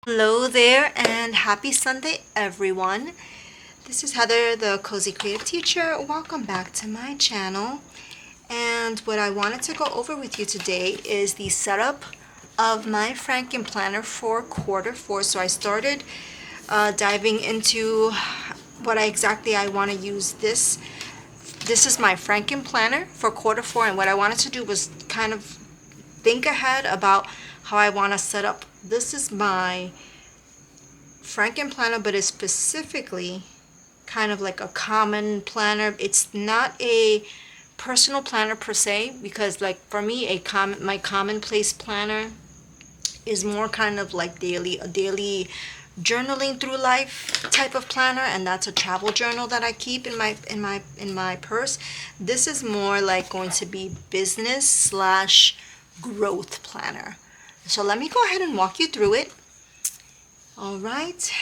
Hello there and happy Sunday everyone. This is Heather, the Cozy Creative Teacher. Welcome back to my channel. And what I wanted to go over with you today is the setup of my Franken planner for quarter 4. So I started diving into what I want to use this. This is my Franken planner for quarter 4, and what I wanted to do was kind of think ahead about how I want to set up. This is my Franken planner, but it's specifically kind of like a common planner. It's not a personal planner per se, because like for me, my commonplace planner is more kind of like a daily journaling through life type of planner, and that's a travel journal that I keep in my purse. This is more like going to be business slash growth planner. So let me go ahead and walk you through it. All right.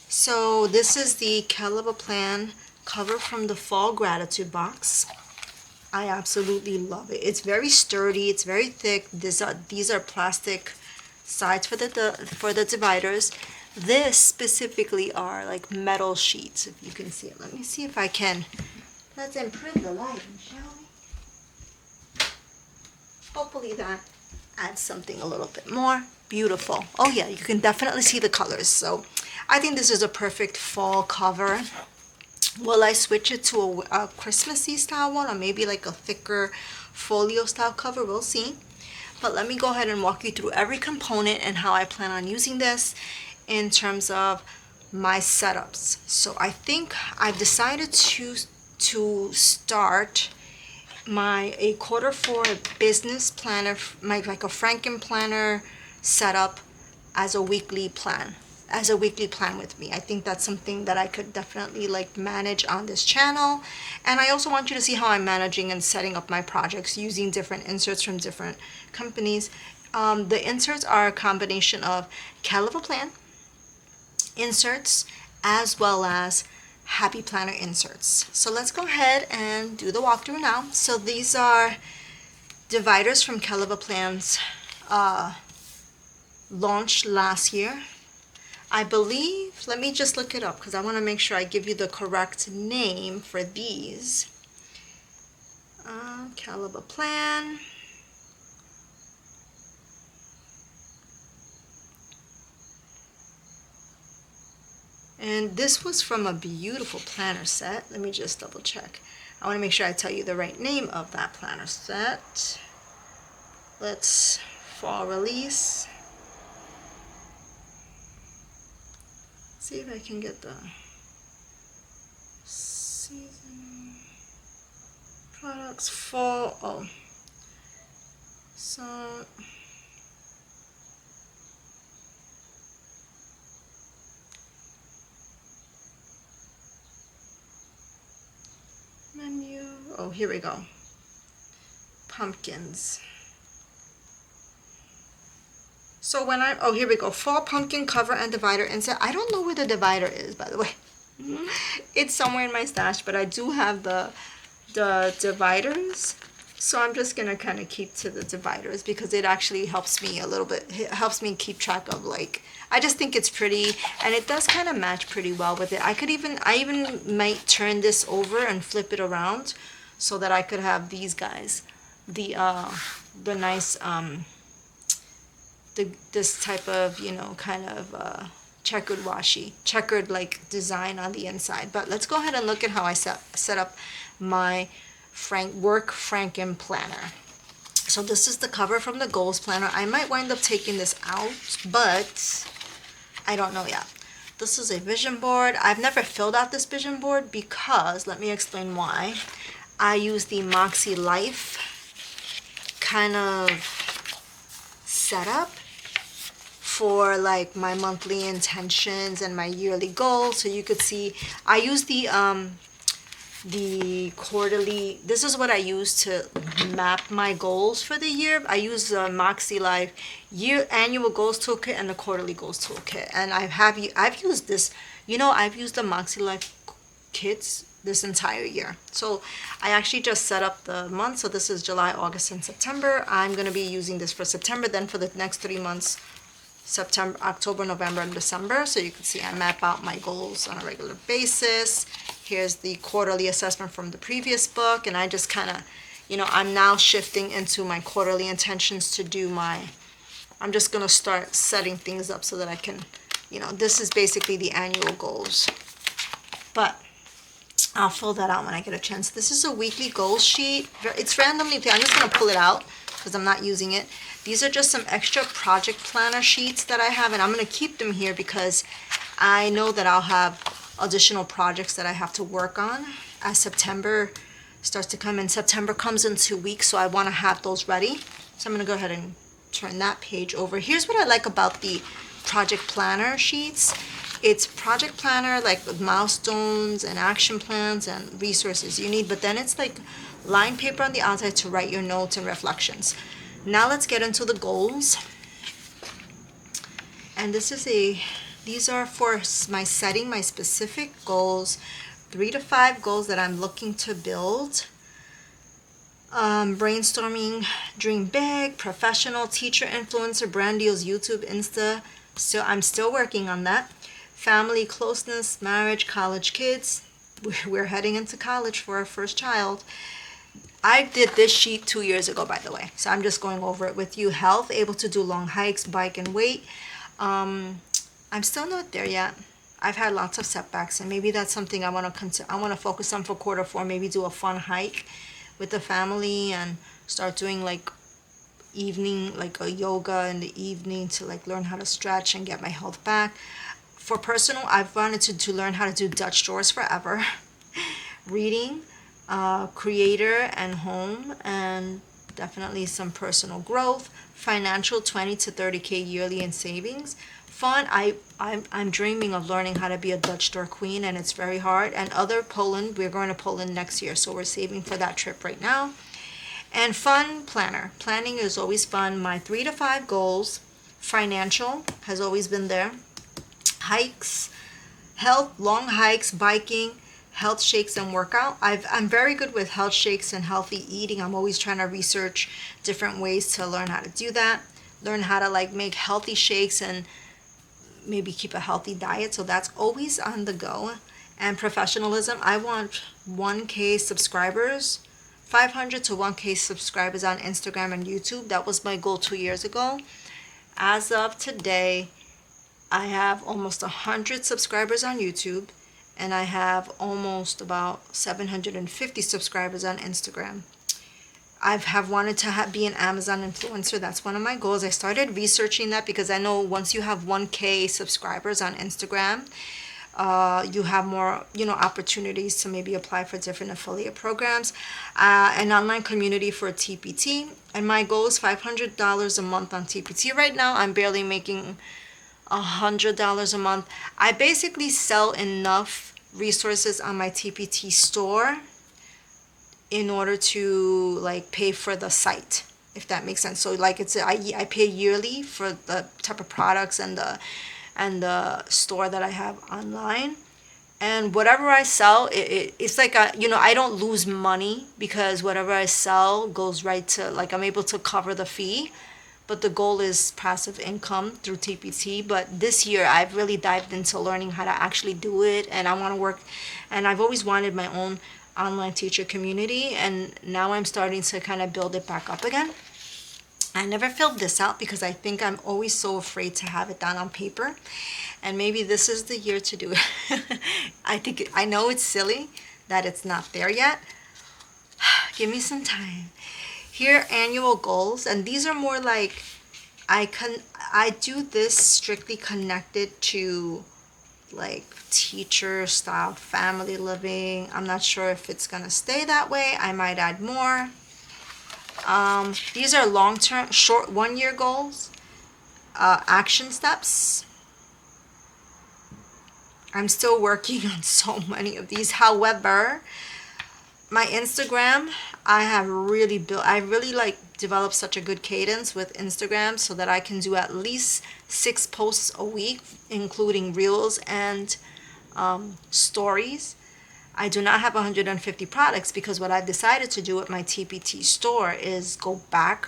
So this is the Kell of a Plan cover from the Fall Gratitude box. I absolutely love it. It's very sturdy. It's very thick. These are plastic sides for the dividers. This specifically are like metal sheets, if you can see it. Let me see if I can. Let's improve the lighting, shall we? Hopefully that adds something a little bit more. Beautiful. Oh yeah, you can definitely see the colors. So I think this is a perfect fall cover. Will I switch it to a Christmassy style one, or maybe like a thicker folio style cover? We'll see. But let me go ahead and walk you through every component and how I plan on using this in terms of my setups. So I think I've decided to start a quarter 4 business planner, like a Franken planner setup as a weekly plan with me. I think that's something that I could definitely like manage on this channel. And I also want you to see how I'm managing and setting up my projects using different inserts from different companies. The inserts are a combination of Kell of a Plan inserts as well as Happy Planner inserts. So let's go ahead and do the walkthrough now. So these are dividers from Kell of a Plan's launched last year. I believe, let me just look it up because I want to make sure I give you the correct name for these. Kell of a Plan. And this was from a beautiful planner set. Let me just double check. I want to make sure I tell you the right name of that planner set. Let's fall release. See if I can get the season products fall. Oh, so menu. Oh, here we go. Pumpkins. So here we go. Fall pumpkin cover and divider insert. I don't know where the divider is, by the way. It's somewhere in my stash, but I do have the dividers. So I'm just going to kind of keep to the dividers because it actually helps me a little bit. It helps me keep track of, like, I just think it's pretty, and it does kind of match pretty well with it. I even might turn this over and flip it around so that I could have these guys. The nice this type of, kind of checkered like design on the inside. But let's go ahead and look at how I set up my Franken planner. So this is the cover from the goals planner. I might wind up taking this out, but I don't know yet. This is a vision board. I've never filled out this vision board because, let me explain why. I use the Moxie Life kind of setup for like my monthly intentions and my yearly goals. So you could see I use the quarterly. This is what I use to map my goals for the year. I use the Moxie Life annual goals toolkit and the quarterly goals toolkit, and I've used this. I've used the Moxie Life kits this entire year. So I actually just set up the month. So this is July, August, and September. I'm going to be using this for September. Then for the next 3 months, September, October, November, and December. So you can see I map out my goals on a regular basis. Here's the quarterly assessment from the previous book, and I just kind of, I'm now shifting into my quarterly intentions to do I'm just going to start setting things up so that I can, this is basically the annual goals. But I'll fill that out when I get a chance. This is a weekly goals sheet. It's randomly, I'm just going to pull it out because I'm not using it. These are just some extra project planner sheets that I have, and I'm going to keep them here because I know that I'll have additional projects that I have to work on as September starts to come in. September comes in 2 weeks, so I want to have those ready. So I'm going to go ahead and turn that page over. Here's what I like about the project planner sheets. It's project planner like with milestones and action plans and resources you need, but then it's like lined paper on the outside to write your notes and reflections. Now let's get into the goals. And these are for my setting my specific goals, 3 to 5 goals that I'm looking to build. Brainstorming, dream big, professional, teacher, influencer, brand deals, YouTube, Insta. So I'm still working on that. Family, closeness, marriage, college, kids. We're heading into college for our first child. I did this sheet 2 years ago, by the way. So I'm just going over it with you. Health, able to do long hikes, bike, and weight. I'm still not there yet. I've had lots of setbacks, and maybe that's something I want to focus on for quarter 4. Maybe do a fun hike with the family and start doing like evening, like a yoga in the evening to like learn how to stretch and get my health back. For personal, I've wanted to learn how to do Dutch drawers forever. Reading, creator and home, and definitely some personal growth. Financial, 20 to 30K yearly in savings. Fun, I'm dreaming of learning how to be a Dutch door queen, and it's very hard. And Poland, we're going to Poland next year, so we're saving for that trip right now. And fun, planner. Planning is always fun. My 3 to 5 goals. Financial has always been there. Hikes, health, long hikes, biking, health shakes, and workout. I'm very good with health shakes and healthy eating. I'm always trying to research different ways to learn how to do that. Learn how to like make healthy shakes and maybe keep a healthy diet. So that's always on the go. And professionalism. I want 1K subscribers, 500 to 1K subscribers on Instagram and YouTube. That was my goal 2 years ago. As of today, I have almost 100 subscribers on YouTube, and I have almost about 750 subscribers on Instagram. I have wanted to be an Amazon influencer. That's one of my goals. I started researching that because I know once you have 1K subscribers on Instagram, you have more, opportunities to maybe apply for different affiliate programs, an online community for TPT. And my goal is $500 a month on TPT. Right now, I'm barely making $100 a month. I basically sell enough resources on my TPT store in order to like pay for the site, if that makes sense. So like I pay yearly for the type of products and the store that I have online, and whatever I sell, it's like I don't lose money because whatever I sell goes right to, like, I'm able to cover the fee. But the goal is passive income through TPT. But this year I've really dived into learning how to actually do it, and I want to work, and I've always wanted my own online teacher community, and now I'm starting to kind of build it back up again. I never filled this out because I think I'm always so afraid to have it down on paper, and maybe this is the year to do it. I know it's silly that it's not there yet. Give me some time. Here are annual goals, and these are more like I do this strictly connected to like teacher style family living. I'm not sure if it's gonna stay that way. I might add more. These are long-term, short 1-year goals, action steps. I'm still working on so many of these. However, my Instagram, I really like developed such a good cadence with Instagram so that I can do at least 6 posts a week, including reels and stories. I do not have 150 products because what I've decided to do at my TPT store is go back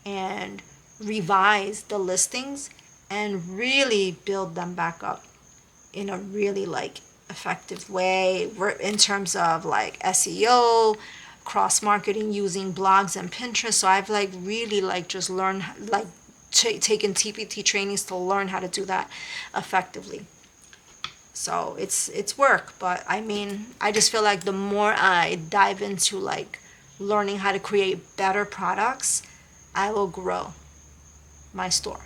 and revise the listings and really build them back up in a really like effective way in terms of like SEO, cross marketing using blogs and Pinterest. So I've like really like just learned like taken TPT trainings to learn how to do that effectively. So it's work, but I mean, I just feel like the more I dive into like learning how to create better products, I will grow my store.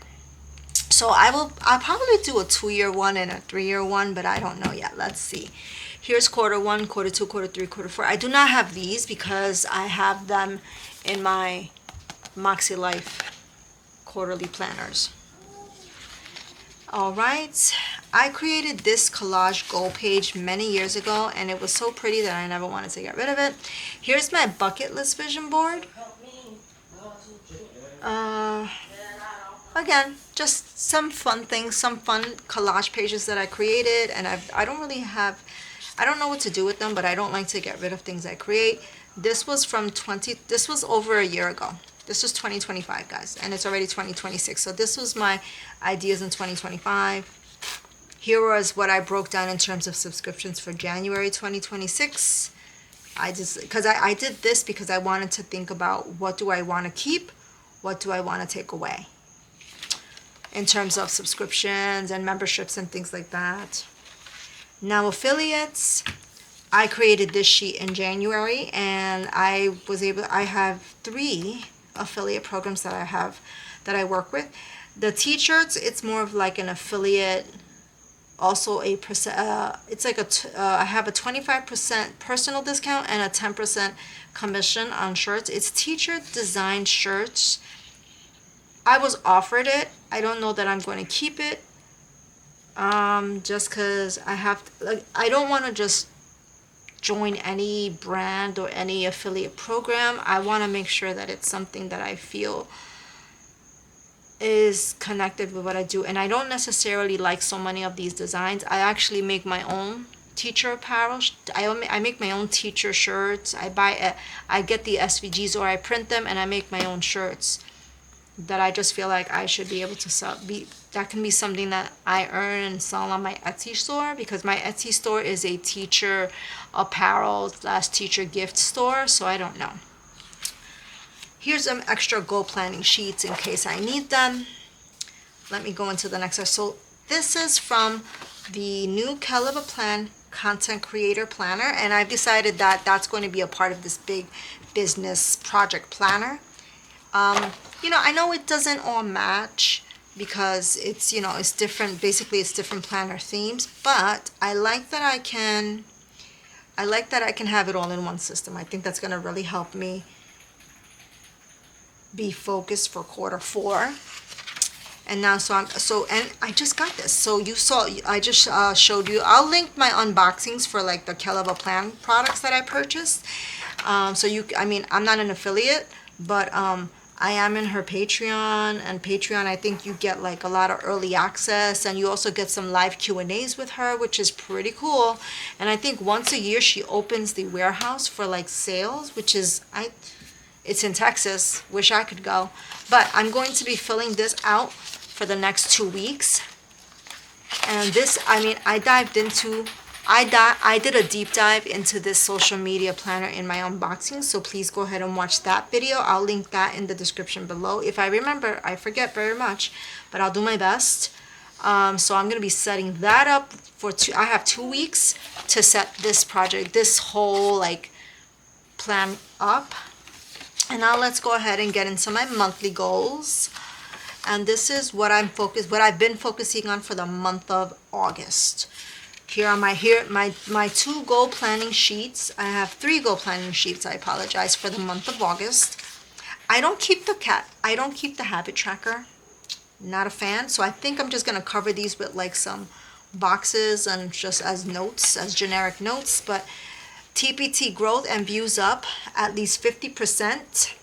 So I'll probably do a 2-year one and a 3-year one, but I don't know yet. Let's see. Here's quarter one, quarter two, quarter three, quarter four. I do not have these because I have them in my Moxie Life quarterly planners. All right, I created this collage goal page many years ago, and it was so pretty that I never wanted to get rid of it. Here's my bucket list vision board. Again, just some fun things, some fun collage pages that I created, and I don't really have, I don't know what to do with them, but I don't like to get rid of things I create. This was this was over a year ago. This was 2025, guys, and it's already 2026. So this was my ideas in 2025. Here was what I broke down in terms of subscriptions for January 2026. I did this because I wanted to think about what do I want to keep, what do I want to take away in terms of subscriptions and memberships and things like that. Now affiliates, I created this sheet in January, and I have 3 affiliate programs that I work with. The t-shirts, it's more of like an affiliate, also a percent, it's like I have a 25% personal discount and a 10% commission on shirts. It's t-shirt designed shirts. I was offered it. I don't know that I'm going to keep it. Just because I don't want to just join any brand or any affiliate program. I want to make sure that it's something that I feel is connected with what I do. And I don't necessarily like so many of these designs. I actually make my own teacher apparel. I make my own teacher shirts. I get the SVGs or I print them, and I make my own shirts that I just feel like I should be able to sell. That can be something that I earn and sell on my Etsy store, because my Etsy store is a teacher apparel / teacher gift store. So I don't know. Here's some extra goal planning sheets in case I need them. Let me go into the next one. So this is from the new Kell of a Plan content creator planner, and I've decided that that's going to be a part of this big business project planner. I know it doesn't all match because it's, it's different. Basically, it's different planner themes, but I like that I can have it all in one system. I think that's going to really help me be focused for quarter 4. And now, and I just got this. So you saw, I just showed you. I'll link my unboxings for like the Kell of a Plan products that I purchased. I'm not an affiliate, but I am in her Patreon, and Patreon, I think you get like a lot of early access, and you also get some live Q&As with her, which is pretty cool. And I think once a year she opens the warehouse for like sales, which is, it's in Texas. Wish I could go. But I'm going to be filling this out for the next 2 weeks. And this, I did a deep dive into this social media planner in my unboxing, so please go ahead and watch that video. I'll link that in the description below. If I remember, I forget very much, but I'll do my best. So I'm going to be setting that up I have 2 weeks to set this project, this whole like plan up. And now let's go ahead and get into my monthly goals. And this is what I've been focusing on for the month of August. Here are my 2 goal planning sheets. I have 3 goal planning sheets, I apologize, for the month of August. I don't keep the habit tracker. Not a fan. So I think I'm just going to cover these with like some boxes and just as notes, as generic notes. But TPT growth and views up at least 50%.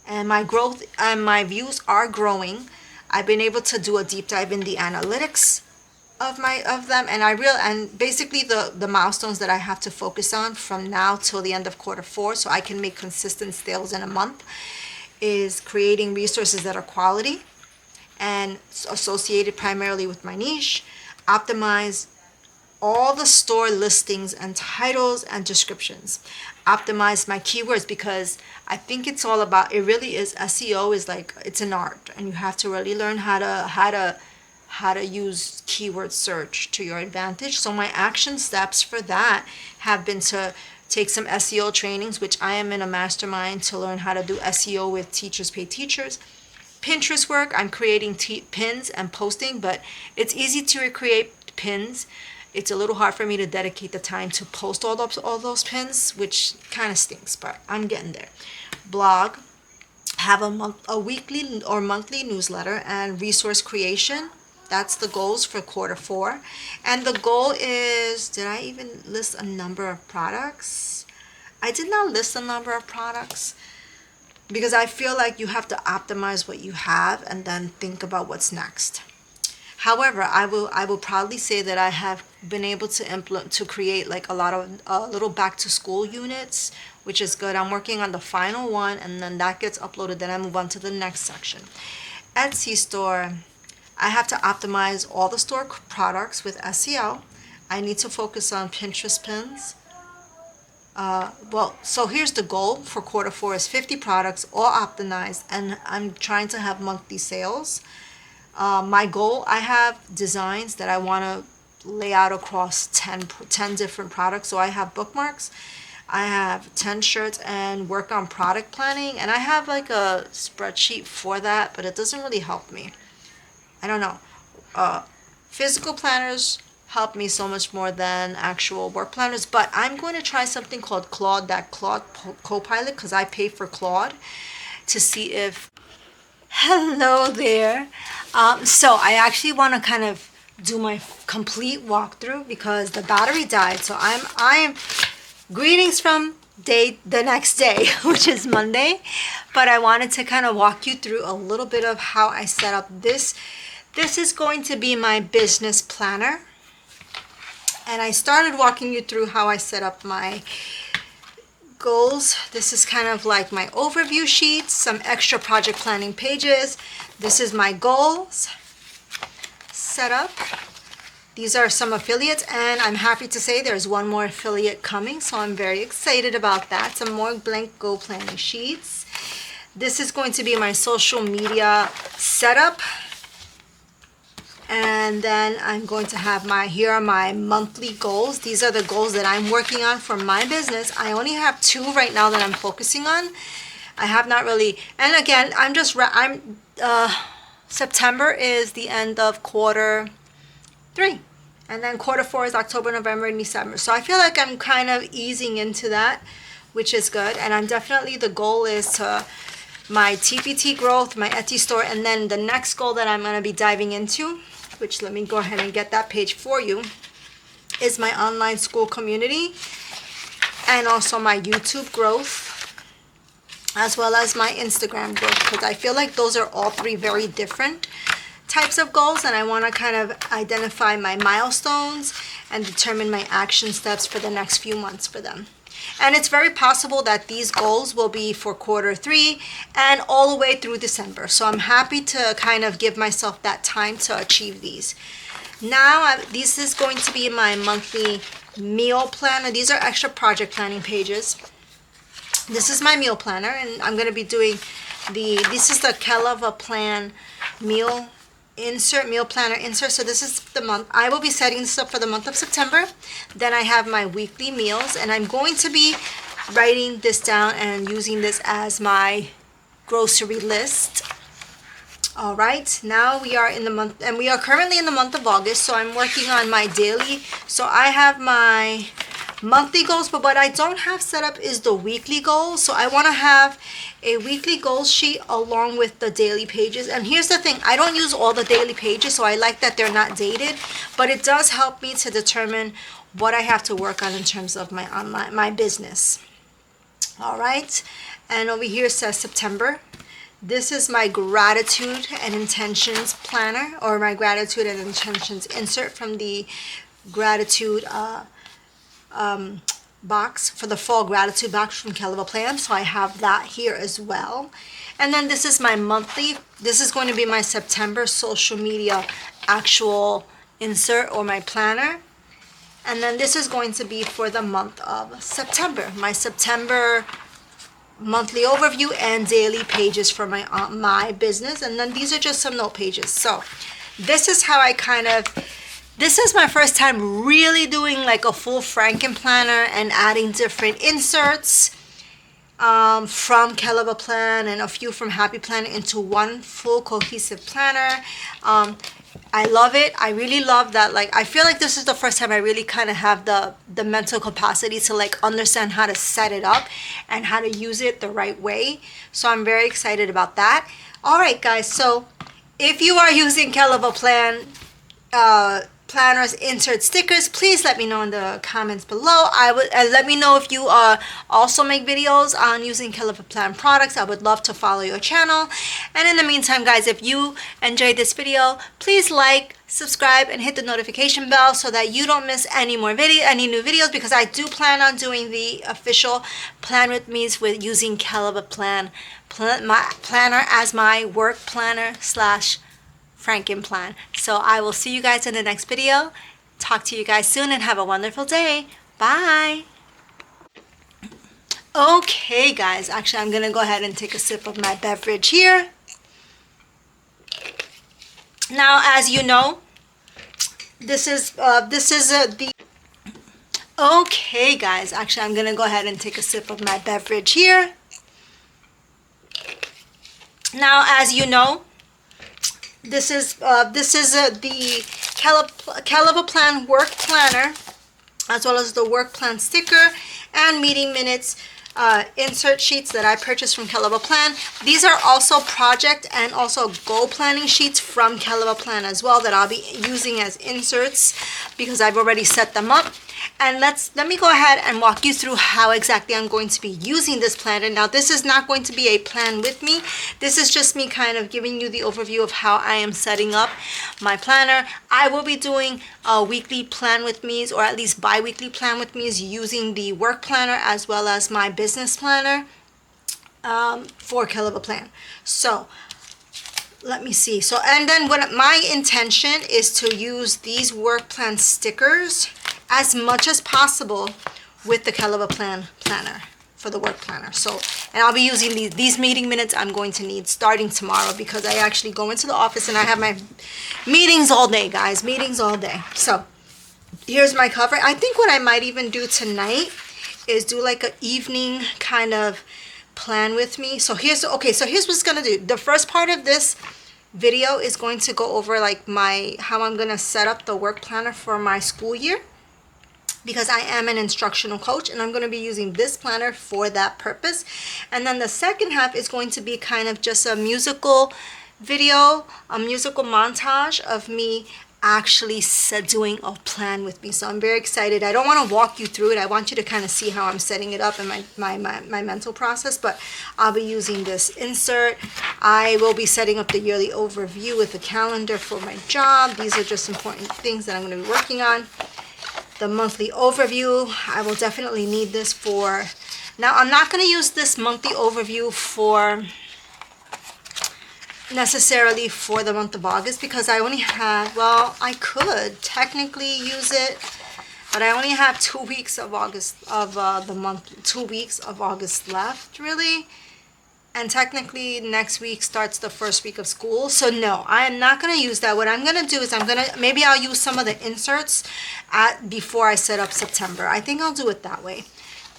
And my growth and my views are growing. I've been able to do a deep dive in the analytics of them, and basically the milestones that I have to focus on from now till the end of quarter 4, so I can make consistent sales in a month, is creating resources that are quality, and associated primarily with my niche. Optimize all the store listings and titles and descriptions. Optimize my keywords, because I think it's all about, it really is, SEO is like, it's an art, and you have to really learn how to use keyword search to your advantage. So my action steps for that have been to take some SEO trainings, which I am in a mastermind to learn how to do SEO with Teachers Pay Teachers. Pinterest work, I'm creating pins and posting, but it's easy to recreate pins. It's a little hard for me to dedicate the time to post all those pins, which kind of stinks, but I'm getting there. Blog, have a weekly or monthly newsletter, and resource creation. That's the goals for quarter 4. And the goal is, did I even list a number of products? I did not list a number of products, because I feel like you have to optimize what you have and then think about what's next. However, I will proudly say that I have been able to create like a lot of little back to school units, which is good. I'm working on the final one, and then that gets uploaded. Then I move on to the next section. Etsy store, I have to optimize all the store products with SEO. I need to focus on Pinterest pins. So here's the goal for quarter 4 is 50 products, all optimized, and I'm trying to have monthly sales. My goal, I have designs that I want to lay out across 10 different products. So I have bookmarks, I have 10 shirts, and work on product planning. And I have like a spreadsheet for that, but it doesn't really help me. I don't know. Physical planners help me so much more than actual work planners. But I'm going to try something called Claude, that Claude Copilot, because I pay for Claude, to see if... Hello there. So I actually want to kind of do my complete walkthrough because the battery died. So I am greetings from the next day, which is Monday. But I wanted to kind of walk you through a little bit of how I set up this. This is going to be my business planner. And I started walking you through how I set up my goals. This is kind of like my overview sheet, some extra project planning pages. This is my goals set up. These are some affiliates, and I'm happy to say there's one more affiliate coming, so I'm very excited about that. Some more blank goal planning sheets. This is going to be my social media setup. And then I'm going to have here are my monthly goals. These are the goals that I'm working on for my business. I only have 2 right now that I'm focusing on. I have not really, and again, September is the end of quarter 3. And then quarter 4 is October, November, and December. So I feel like I'm kind of easing into that, which is good. And I'm definitely, the goal is to my TPT growth, my Etsy store, and then the next goal that I'm going to be diving into, which let me go ahead and get that page for you, is my online school community, and also my YouTube growth, as well as my Instagram growth, because I feel like those are all 3 very different types of goals, and I want to kind of identify my milestones and determine my action steps for the next few months for them. And it's very possible that these goals will be for quarter 3 and all the way through December. So I'm happy to kind of give myself that time to achieve these. Now, this is going to be my monthly meal planner. These are extra project planning pages. This is my meal planner, and I'm going to be doing this is the Kell of a plan meal planner insert. So this is the month. I will be setting this up for the month of September. Then I have my weekly meals, and I'm going to be writing this down and using this as my grocery list. All right, now we are in the month, and we are currently in the month of August, so I'm working on my daily. So I have my monthly goals, but what I don't have set up is the weekly goals. So I want to have a weekly goals sheet along with the daily pages. And here's the thing, I don't use all the daily pages, so I like that they're not dated, but it does help me to determine what I have to work on in terms of my business. All right, and over here says September. This is my gratitude and intentions planner, or my gratitude and intentions insert from the gratitude box, for the fall gratitude box from Kell of a Plan. So I have that here as well. And then this is my monthly, this is going to be my September social media actual insert or my planner. And then this is going to be for the month of September, my September monthly overview and daily pages for my business. And then these are just some note pages. So this is how I this is my first time really doing like a full Franken planner and adding different inserts from Kell of a Plan and a few from Happy Planner into one full cohesive planner. I love it. I really love that. Like, I feel like this is the first time I really kind of have the mental capacity to like understand how to set it up and how to use it the right way. So I'm very excited about that. All right, guys. So if you are using Kell of a Plan planners, insert stickers, please let me know in the comments below. Let me know if you also make videos on using Kell of a Plan products. I would love to follow your channel. And in the meantime, guys, if you enjoyed this video, please like, subscribe, and hit the notification bell so that you don't miss any new videos, because I do plan on doing the official Plan with Me's with using Kell of a Plan my planner as my work planner / Franken plan. So I will see you guys in the next video. Talk to you guys soon and have a wonderful day. Bye. Okay, guys. Actually, I'm gonna go ahead and take a sip of my beverage here. Now, as you know, this is the. Okay, guys. Actually, I'm gonna go ahead and take a sip of my beverage here. Now, as you know, this is the Kell of a Plan work planner, as well as the work plan sticker and meeting minutes insert sheets that I purchased from Kell of a Plan. These are also project and also goal planning sheets from Kell of a Plan as well that I'll be using as inserts because I've already set them up. And let me go ahead and walk you through how exactly I'm going to be using this planner. Now, this is not going to be a plan with me. This is just me kind of giving you the overview of how I am setting up my planner. I will be doing a weekly plan with me's, or at least bi-weekly plan with me's, using the work planner as well as my business planner for Kell of a Plan. So let me see. So, and then what my intention is to use these work plan stickers as much as possible with the Kell of a Plan planner for the work planner. So, and I'll be using these meeting minutes I'm going to need starting tomorrow, because I actually go into the office and I have my meetings all day, guys, meetings all day. So here's my cover. I think what I might even do tonight is do like an evening kind of plan with me. So here's what's gonna do. The first part of this video is going to go over like how I'm gonna set up the work planner for my school year, because I am an instructional coach and I'm going to be using this planner for that purpose. And then the second half is going to be kind of just a musical video, a musical montage of me actually doing a plan with me. So I'm very excited. I don't want to walk you through it. I want you to kind of see how I'm setting it up and my mental process, but I'll be using this insert. I will be setting up the yearly overview with a calendar for my job. These are just important things that I'm going to be working on. The monthly overview, I will definitely need this for, now I'm not going to use this monthly overview for necessarily for the month of August, because I only have, well, I could technically use it, but I only have 2 weeks of August of the month, 2 weeks of August left, really. And technically next week starts the first week of school. So no, I am not going to use that. What I'm going to do is maybe I'll use some of the inserts before I set up September. I think I'll do it that way.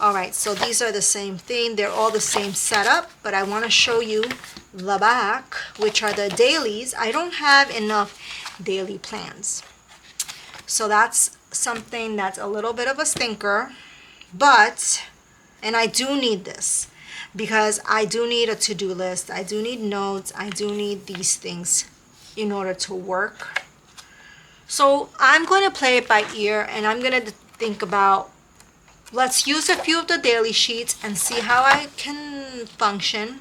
All right, so these are the same thing. They're all the same setup, but I want to show you the back, which are the dailies. I don't have enough daily plans. So that's something that's a little bit of a stinker, and I do need this, because I do need a to-do list. I do need notes. I do need these things in order to work. So I'm going to play it by ear, and I'm going to think about, let's use a few of the daily sheets and see how I can function.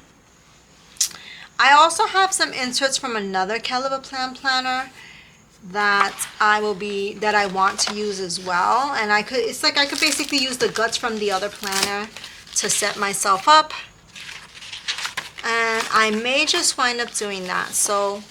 I also have some inserts from another Kell of a Plan planner that I want to use as well. And it's like I could basically use the guts from the other planner to set myself up. And I may just wind up doing that. So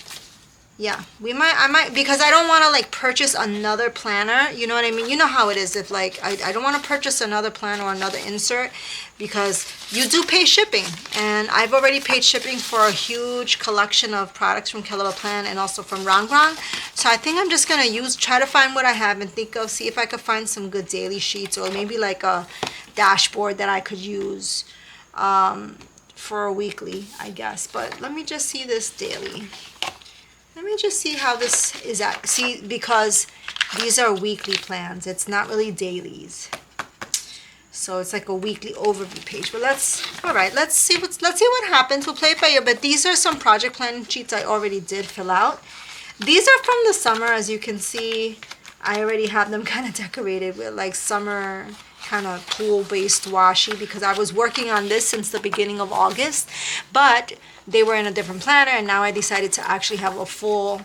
yeah, I might, because I don't want to like purchase another planner, you know what I mean? You know how it is, if like, I don't want to purchase another planner or another insert, because you do pay shipping, and I've already paid shipping for a huge collection of products from Kell Plan and also from Rangrang. So I think I'm just going to try to find what I have and see if I could find some good daily sheets, or maybe like a dashboard that I could use for a weekly, I guess. But let me just see this daily. Let me just see how this is at. See, because these are weekly plans. It's not really dailies. So it's like a weekly overview page. But let's see what happens. We'll play it by ear. But these are some project plan sheets I already did fill out. These are from the summer, as you can see. I already have them kind of decorated with like summer kind of pool-based washi, because I was working on this since the beginning of August, but they were in a different planner, and now I decided to actually have a full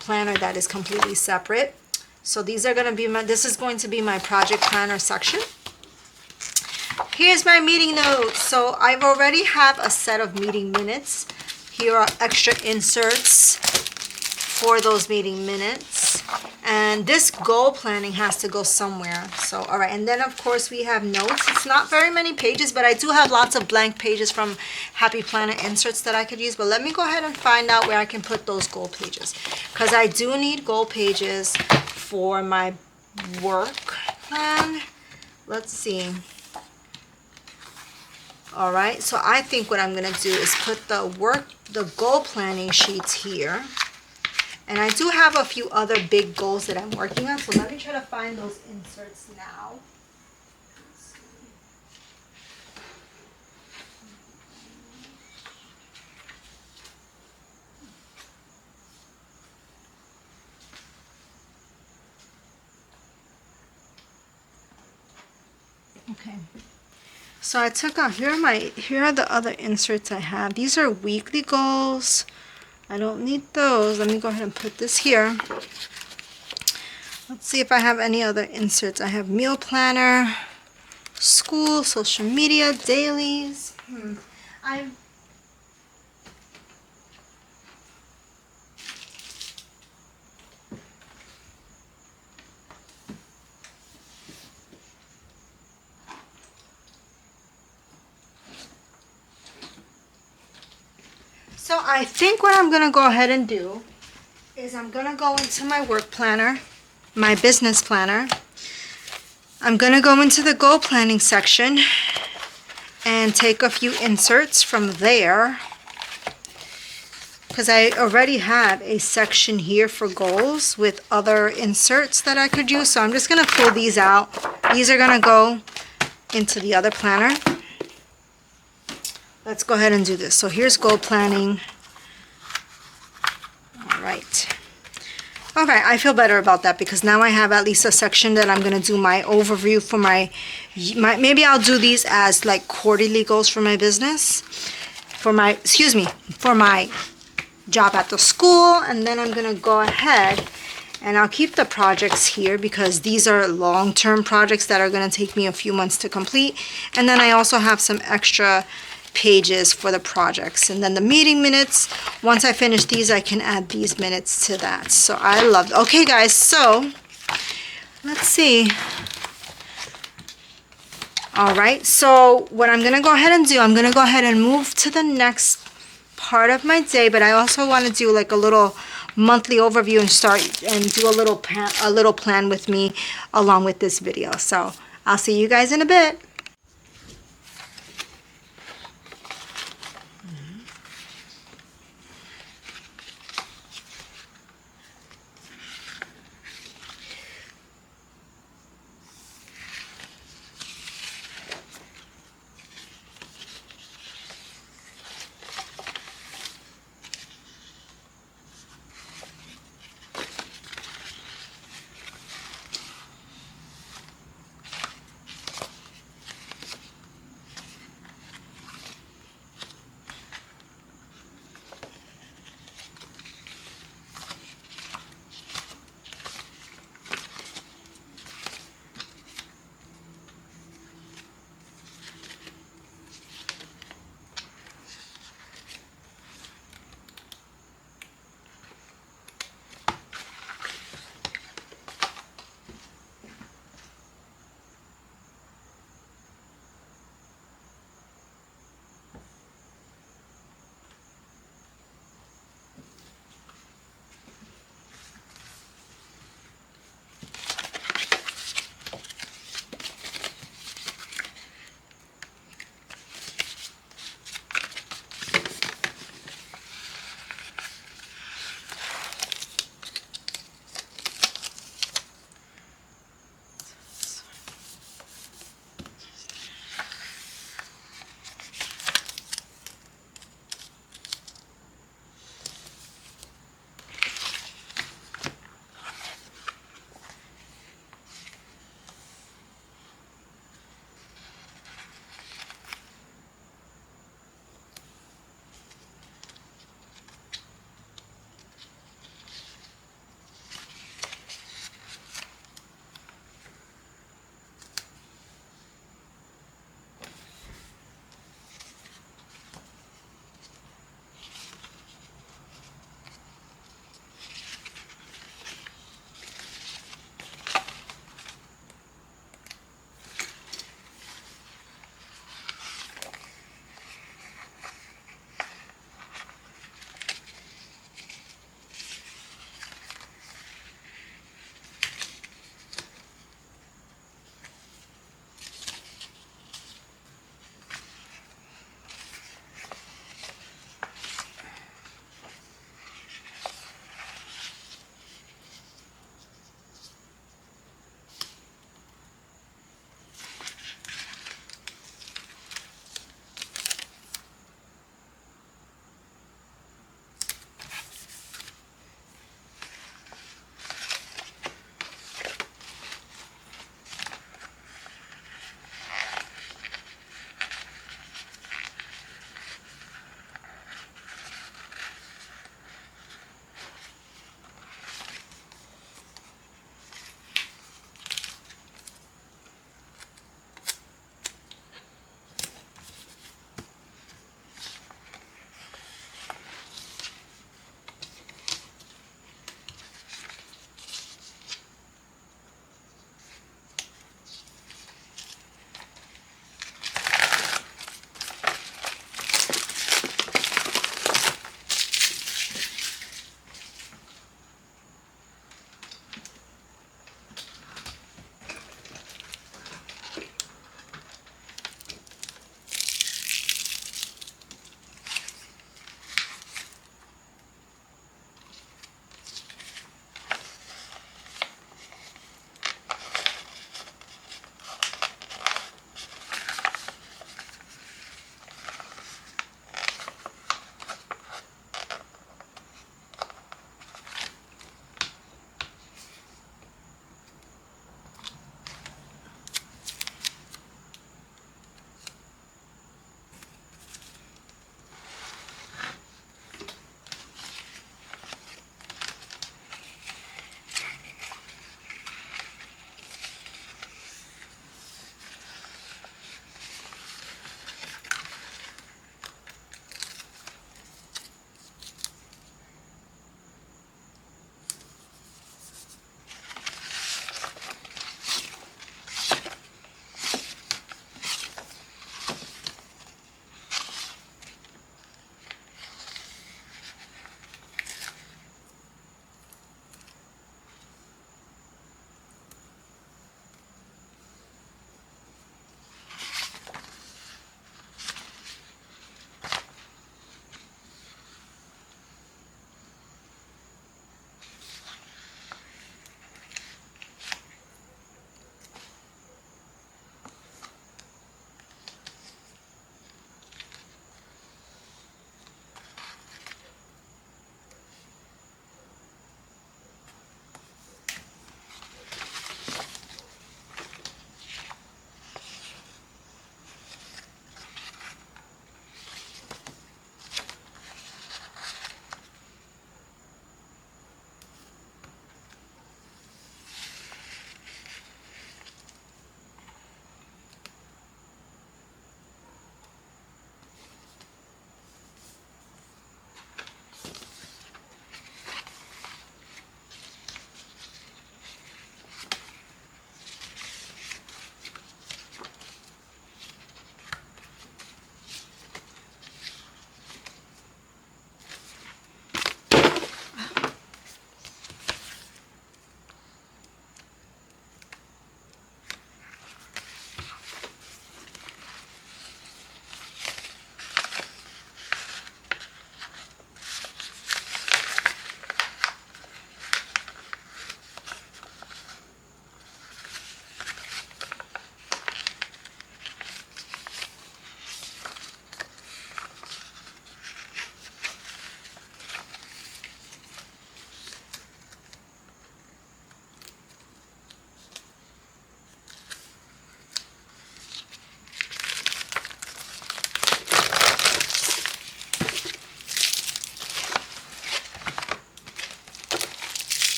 planner that is completely separate. So these are going to be this is going to be my project planner section. Here's my meeting notes. So I've already have a set of meeting minutes. Here are extra inserts for those meeting minutes. And this goal planning has to go somewhere. So, all right. And then, of course, we have notes. It's not very many pages, but I do have lots of blank pages from Happy Planner inserts that I could use. But let me go ahead and find out where I can put those goal pages, because I do need goal pages for my work plan. Let's see. All right. So I think what I'm going to do is put the goal planning sheets here. And I do have a few other big goals that I'm working on, so let me try to find those inserts now. Okay. So I took out, here are the other inserts I have. These are weekly goals. I don't need those. Let me go ahead and put this here. Let's see if I have any other inserts. I have meal planner, school, social media, dailies. So I think what I'm going to go ahead and do is I'm going to go into my work planner, my business planner. I'm going to go into the goal planning section and take a few inserts from there, because I already have a section here for goals with other inserts that I could use. So I'm just going to pull these out. These are going to go into the other planner. Let's go ahead and do this. So here's goal planning. All right. Okay, I feel better about that, because now I have at least a section that I'm going to do my overview for my, maybe I'll do these as like quarterly goals for my business, for my job at the school. And then I'm going to go ahead and I'll keep the projects here, because these are long-term projects that are going to take me a few months to complete. And then I also have some extra pages for the projects, and then the meeting minutes. Once I finish these, I can add these minutes to that. So I love it. Okay guys, so let's see. All right, so what I'm gonna go ahead and do, I'm gonna go ahead and move to the next part of my day, but I also want to do like a little monthly overview and start and do a little plan with me along with this video. So I'll see you guys in a bit.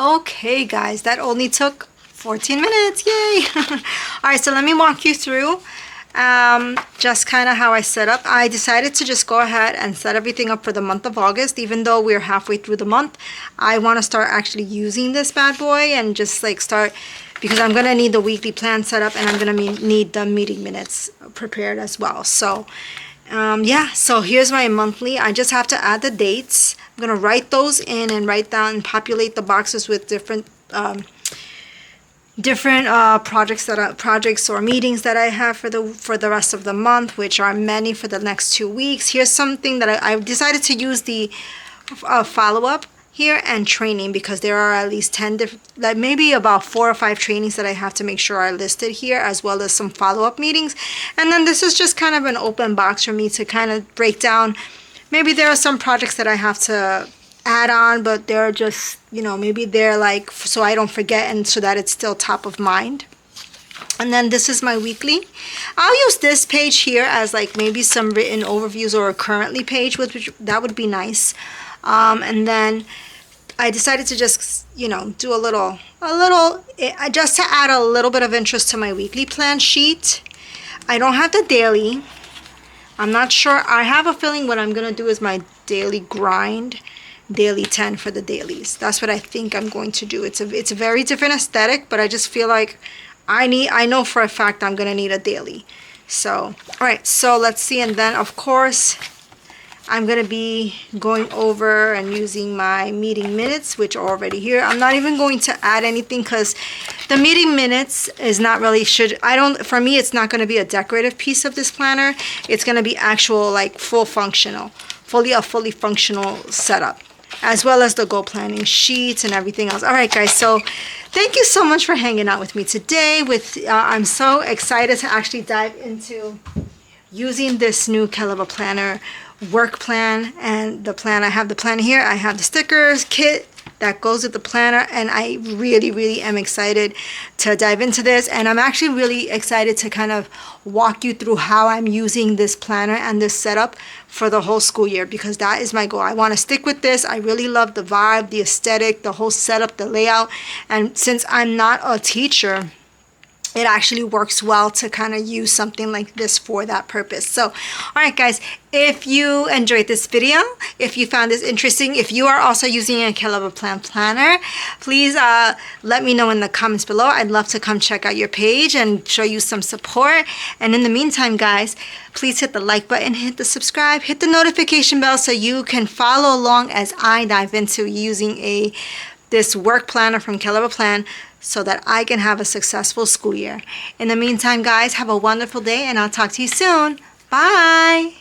Okay guys, that only took 14 minutes, yay! Alright, so let me walk you through just kind of how I set up. I decided to just go ahead and set everything up for the month of August. Even though we're halfway through the month, I want to start actually using this bad boy and just like start, because I'm going to need the weekly plan set up and I'm going to need the meeting minutes prepared as well. So yeah, so here's my monthly. I just have to add the dates. I'm going to write those in and write down and populate the boxes with different projects or meetings that I have for the rest of the month, which are many for the next 2 weeks. Here's something that I decided to use the follow-up here and training, because there are at least 10 different, like maybe about 4 or 5 trainings that I have to make sure are listed here, as well as some follow-up meetings. And then this is just kind of an open box for me to kind of break down. Maybe there are some projects that I have to add on, but they're just, you know, maybe they're like, so I don't forget and so that it's still top of mind. And then this is my weekly. I'll use this page here as like maybe some written overviews or a currently page, which that would be nice. And then I decided to just, you know, do a little, just to add a little bit of interest to my weekly plan sheet. I don't have the daily. I'm not sure. I have a feeling what I'm going to do is my daily grind, daily 10 for the dailies. That's what I think I'm going to do. It's a very different aesthetic, but I just feel like I know for a fact I'm going to need a daily. So, all right, so let's see. And then of course, I'm going to be going over and using my meeting minutes, which are already here. I'm not even going to add anything because the meeting minutes is not really, for me, it's not going to be a decorative piece of this planner. It's going to be actual, like fully functional setup, as well as the goal planning sheets and everything else. All right, guys, so thank you so much for hanging out with me today. I'm so excited to actually dive into using this new Kell planner work plan and the plan. I have the plan here. I have the stickers kit that goes with the planner, and I really am excited to dive into this. And I'm actually really excited to kind of walk you through how I'm using this planner and this setup for the whole school year, because that is my goal. I want to stick with this. I really love the vibe, the aesthetic, the whole setup, the layout. And since I'm not a teacher, it actually works well to kind of use something like this for that purpose. So, all right, guys, if you enjoyed this video, if you found this interesting, if you are also using a Kell planner, please let me know in the comments below. I'd love to come check out your page and show you some support. And in the meantime, guys, please hit the like button, hit the subscribe, hit the notification bell so you can follow along as I dive into using this work planner from Kell Plan, so that I can have a successful school year. In the meantime, guys, have a wonderful day, and I'll talk to you soon. Bye.